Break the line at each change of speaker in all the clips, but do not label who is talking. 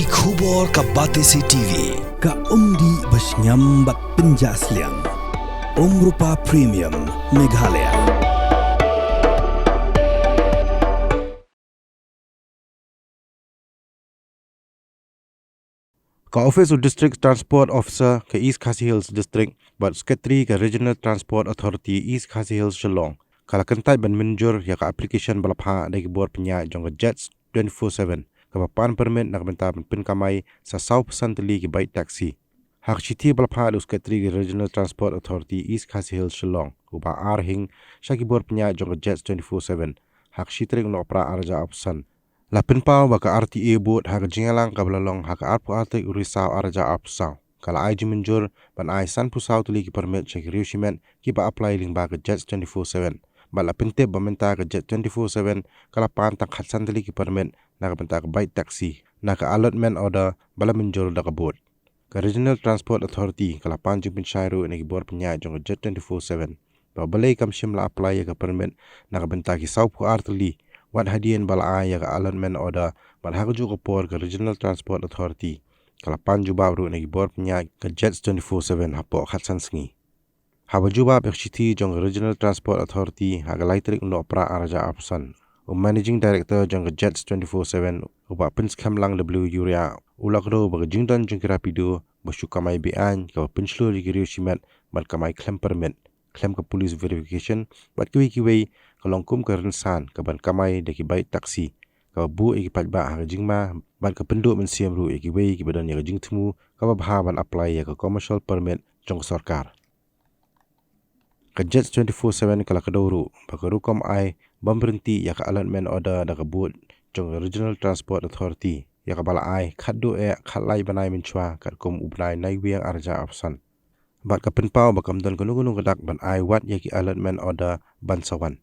Ki khubor ka Batesi TV
ka umdi basnyam bat penjaslian Rupa Premium Meghalaya.
Ka Ophis District Transport Officer ke East Khasi Hills District but Secretary ke Regional Transport Authority East Khasi Hills Shillong kala Kyntait ban minjur ya ka application balapha dai bor penya jong Jets 24/7 ka pan permit nak benta Pynkamai sa 100% Tylli ki bike taxi hak chiti balapha du Secretary ke Regional Transport Authority East Khasi Hills Shillong uba arhing shaki bor penya jong Jets 24/7 hak chitring no pra arja opsan La pinpau baka RTA boat haka jingalang kabalalong haka arpu artik urisau arja apsau. Kala ai jimenjur ban ai san pusau tuli ki permit cek riushimen ki ba apply ling baka Jets 24/7. Ba la pintip bamenta ka Jet 24/7 kala pantak hatsan tuli ki permit naka benta ka bike taxi naka allotment order bala menjur daka boat. Ka Regional Transport Authority kala panjung pinshairu naki bor penya jong Jet 24/7. Ba balai kam shim la apply ka permit naka benta ki saupu artuli wat hadian bala ya ka allotment order bal haju ko por ka Regional Transport Authority kala panju babru nagi bor penya ka Jets 24/7 hapo khatsan sngi haba juba bekchiti jong Regional Transport Authority haga laitrik no pra araja apsan managing director jong Jets 24/7 uba pinskam lang w uria ulakdo ba jingdan jong rapido Pynkamai bean ka pinchlo rigiriu shimat bal kamai klem permit klem ka police verification bat kiwi kalongkum ka rensan ka Pynkamai deki bike taxi ka bu iki pajba ha jingma ban ka penduk mensiam ru iki wei ki badan ya jingtmu ka ba ban apply ya ka commercial permit jong sarkar ka Jets 24/7 kala kadawru ba ka rukom ai bam berhenti ya ka allotment order da ka bu jong Regional Transport Authority ya ka bala ai khaddu e khalai banai minchwa ka kom ubnai nai wiang arja opsan bat ka penpau ba kam don kunu kadak ban ai wat ya ki allotment order ban sawan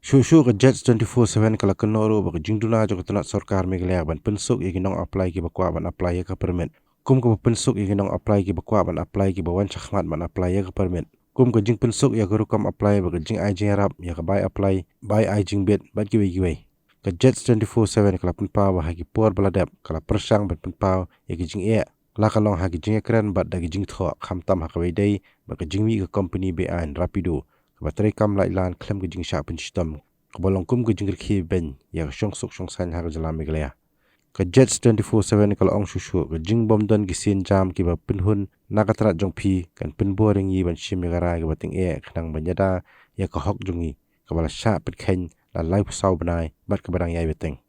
Shushu ke Jets 24/7 kala kenoro ba jingduna jo ketenat sarkar Meghalaya ban pensuk ya ginong apply ki bakwa ban apply ya ka permit kum ko pensuk ya ginong apply ki bakwa ban apply ki bawan chakmat ban apply ya ka permit kum ko jing pensuk ya ko rukam apply ba jing ai jing rap ya ka bai apply bai ai jing bet bat ki wei ka Jets 24/7 kala penpau ba hagi por baladap kala persang ban penpau ya ki jing e la kalong hagi jing kran bat da jing tho khamtam ha ka wei dai ba ka jing wi ka company be an rapido bateri kam lai lan klem ke jing sha pen sistem kebolong kum ke jing khi ben ya shong sok shong san ha ke jala Meghalaya ka Jets 24/7 kala ong shushu ke jing bom don ki sin jam ki ba pinhun nakatrat jong phi kan pin boring yi ban shim megara ke bating e khnang banyada ya ka hok jungi ka bala sha pet khen la live sau banai bat ka barang yai beteng